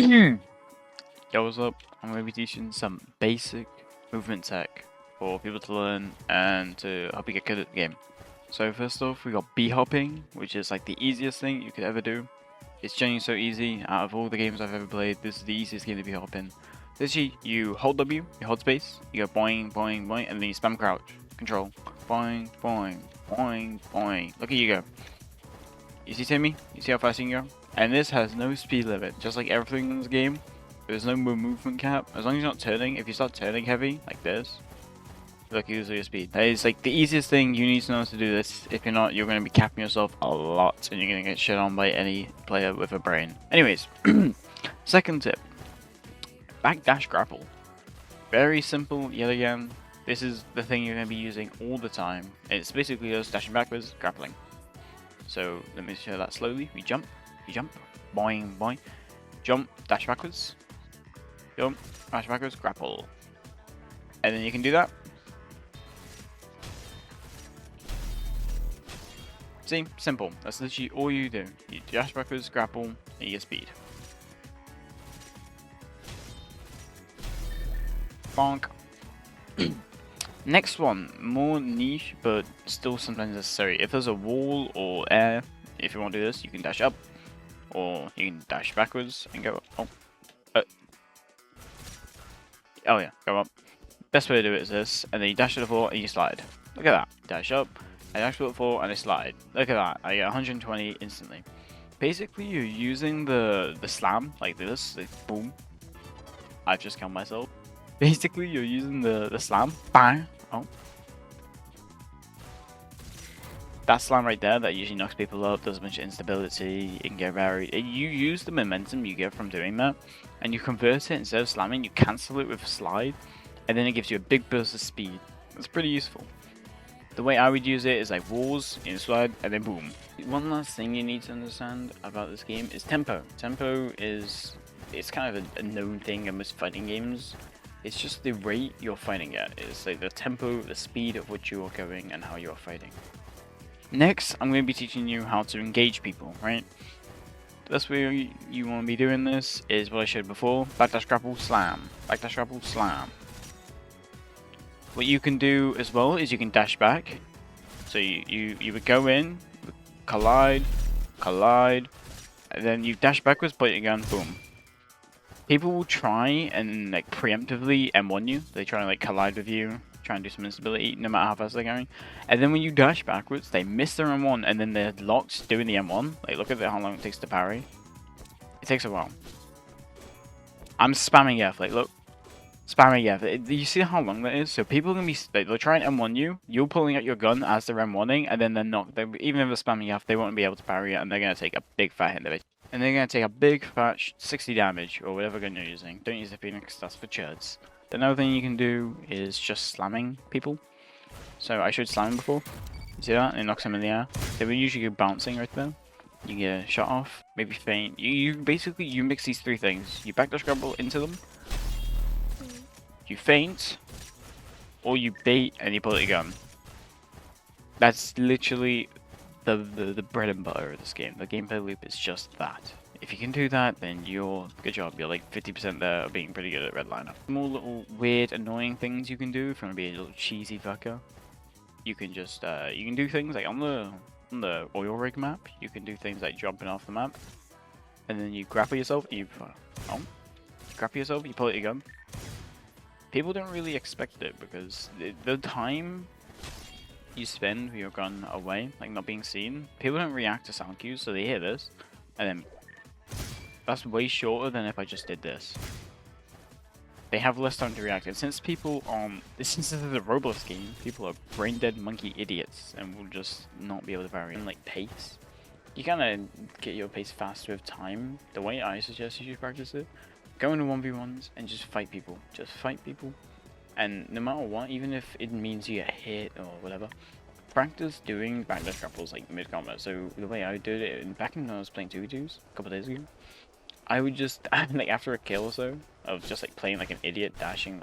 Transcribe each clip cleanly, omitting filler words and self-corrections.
Yo, what's up? I'm going to be teaching some basic movement tech for people to learn and to help you get good at the game. So first off, we got B-hopping, which is like the easiest thing you could ever do. It's genuinely so easy. Out of all the games I've ever played, this is the easiest game to B-hop in. Literally, you hold W, you hold space, you go boing, boing, boing, and then you spam crouch. Control. Boing, boing, boing, boing. Look at you go. You see Timmy? You see how fast you can go? And this has no speed limit, just like everything in this game. There's no movement cap. As long as you're not turning, if you start turning heavy, like this, look, you lose your speed. That is like the easiest thing you need to know how to do this. If you're not, you're going to be capping yourself a lot, and you're going to get shit on by any player with a brain. Anyways, second tip. Backdash grapple. Very simple, yet again. This is the thing you're going to be using all the time. It's basically just dashing backwards, grappling. So let me show that slowly. We jump, boing, boing, jump, dash backwards, jump, dash backwards, grapple. And then you can do that. See, simple. That's literally all you do. You dash backwards, grapple, and you get speed. Bonk. Next one, more niche, but still sometimes necessary. If there's a wall or air, if you want to do this, you can dash up, or you can dash backwards and go up. Oh yeah, go up. Best way to do it is this, and then you dash to the floor and you slide. Look at that. Dash up, I dash to the floor and I slide. Look at that. I get 120 instantly. Basically, you're using the slam like this, like boom. I've just killed myself. Basically, you're using the slam. Bang. Oh. That slam right there, that usually knocks people up, does a bunch of instability, it can get varied. You use the momentum you get from doing that, and you convert it, instead of slamming, you cancel it with a slide, and then it gives you a big burst of speed. It's pretty useful. The way I would use it is like walls, you slide, and then boom. One last thing you need to understand about this game is tempo. Tempo is, it's kind of a known thing in most fighting games. It's just the rate you're fighting at. It's like the tempo, the speed at which you are going, and how you are fighting. Next, I'm going to be teaching you how to engage people, right? The best way you want to be doing this is what I showed before. Backdash grapple, slam. Backdash grapple, slam. What you can do as well is you can dash back. So you would go in, collide, and then you dash backwards, point your gun, boom. People will try and like preemptively M1 you. They try and like collide with you, try and do some instability, no matter how fast they're going. And then when you dash backwards, they miss their M1, and then they're locked doing the M1. Like, look at how long it takes to parry. It takes a while. I'm spamming F. Like, look, spamming F. You see how long that is? So people are gonna be like, they'll try and M1 you. You're pulling out your gun as they're M1ing, and then they're not. Even if they're spamming F, they won't be able to parry it, and they're gonna take a big fat hit of it. And they're going to take a big fat 60 damage, or whatever gun you're using. Don't use the Phoenix, that's for chuds. Another thing you can do is just slamming people. So I showed slamming before. You see that? It knocks them in the air. They will usually go bouncing right there. You get a shot off, maybe feint. You basically, you mix these three things. You backdash grapple into them. You feint. Or you bait and you pull out your gun. That's literally the bread and butter of this game. The gameplay loop is just that. If you can do that, then you're good job. You're like 50% there of being pretty good at REDLINER. More little weird, annoying things you can do if you want to be a little cheesy fucker. You can just you can do things like on the oil rig map. You can do things like jumping off the map, and then you grapple yourself. And you grapple yourself. You pull out your gun. People don't really expect it because the time you spend with your gun away, like not being seen, people don't react to sound cues, so they hear this, and then that's way shorter than if I just did this. They have less time to react, and since people since this is a Roblox game, people are brain dead monkey idiots and will just not be able to vary in like pace. You kind of get your pace faster with time. The way I suggest you should practice it, go into 1v1s and just fight people. Just fight people. And no matter what, even if it means you get hit or whatever, practice doing backdash grapples like mid-combat. So the way I did it, back when I was playing 2v2s a couple days ago, I would just, like after a kill or so, I was just like playing like an idiot, dashing,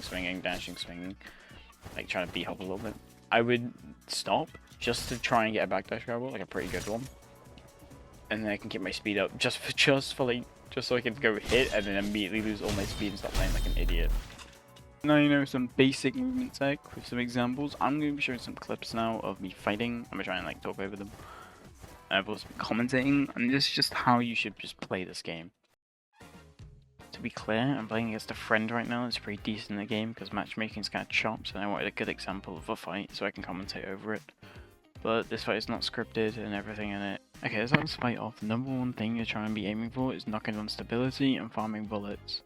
swinging, like trying to B-hop a little bit. I would stop just to try and get a backdash grapple, like a pretty good one. And then I can get my speed up just for like just so I can go hit and then immediately lose all my speed and start playing like an idiot. Now you know some basic movement tech with some examples. I'm going to be showing some clips now of me fighting. I'm going to try and like talk over them. I've also been commentating, and this is just how you should just play this game. To be clear, I'm playing against a friend right now that's pretty decent in the game because matchmaking is kind of chopped, and I wanted a good example of a fight so I can commentate over it. But this fight is not scripted and everything in it. Okay, let's start this fight off. The number one thing you're trying to be aiming for is knocking on stability and farming bullets.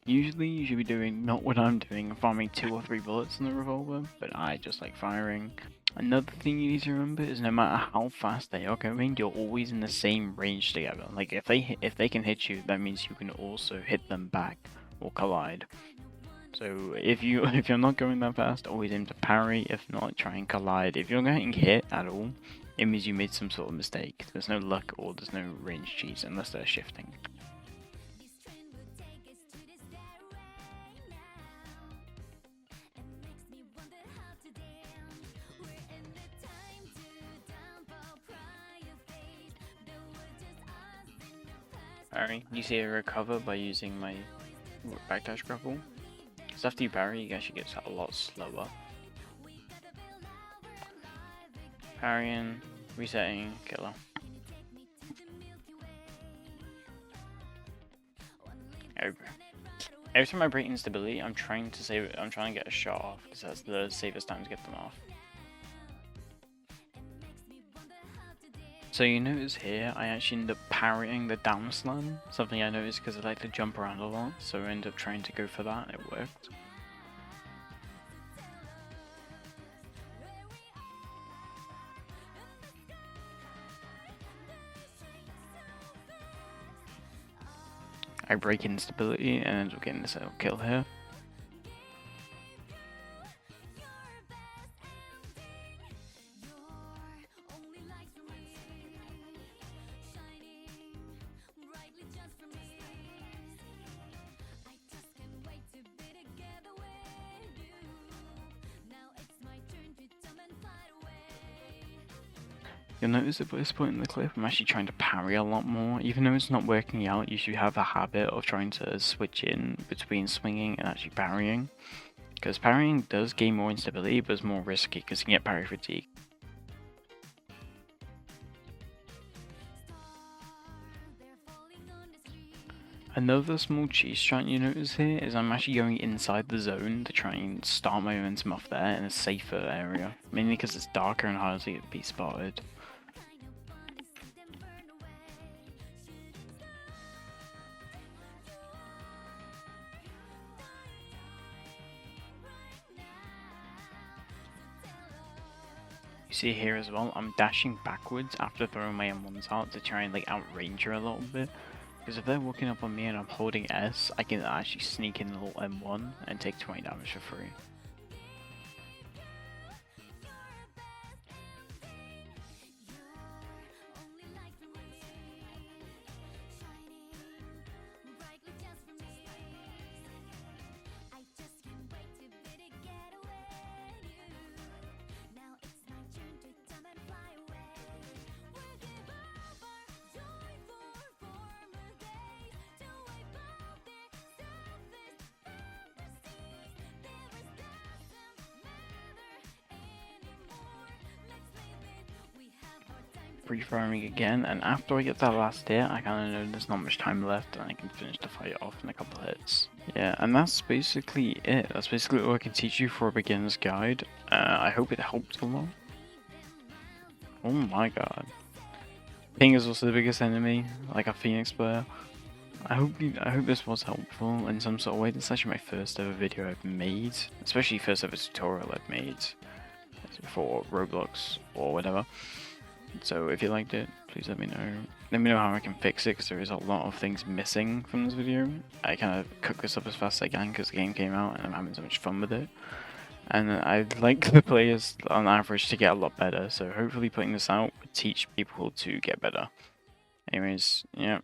Usually you should be doing not what I'm doing, farming 2 or 3 bullets in the revolver, but I just like firing. Another thing you need to remember is no matter how fast they are going, you're always in the same range together. Like if they can hit you, that means you can also hit them back or collide. So if you're not going that fast, always aim to parry. If not, try and collide. If you're getting hit at all, it means you made some sort of mistake. There's no luck or there's no range cheats unless they're shifting. Parry. You see I recover by using my backdash grapple. Because after you parry, you actually get a lot slower. Parrying, resetting, killer. Every time I break instability, I'm trying to get a shot off because that's the safest time to get them off. So you notice here, I actually end up parrying the down slam, something I noticed because I like to jump around a lot, so I end up trying to go for that, it worked. I break instability and end up getting this kill here. You'll notice at this point in the clip, I'm actually trying to parry a lot more. Even though it's not working out, you should have a habit of trying to switch in between swinging and actually parrying. Because parrying does gain more instability, but it's more risky because you can get parry fatigue. Another small cheese strat you notice here is I'm actually going inside the zone to try and start my momentum off there in a safer area. Mainly because it's darker and harder to be spotted. You see here as well, I'm dashing backwards after throwing my M1s out to try and like outrange her a little bit. Because if they're walking up on me and I'm holding S, I can actually sneak in a little M1 and take 20 damage for free. Pre-firing again, and after I get that last hit, I kind of know there's not much time left and I can finish the fight off in a couple hits. Yeah, and that's basically it. That's basically all I can teach you for a beginner's guide. I hope it helped a lot. Oh my god. Ping is also the biggest enemy, like a Phoenix player. I hope this was helpful in some sort of way. This is actually my first ever video I've made, especially first ever tutorial I've made for Roblox or whatever. So if you liked it, please let me know. Let me know how I can fix it, because there is a lot of things missing from this video. I kind of cooked this up as fast as I can because the game came out and I'm having so much fun with it. And I'd like the players on average to get a lot better, so hopefully putting this out would teach people to get better. Anyways, yeah,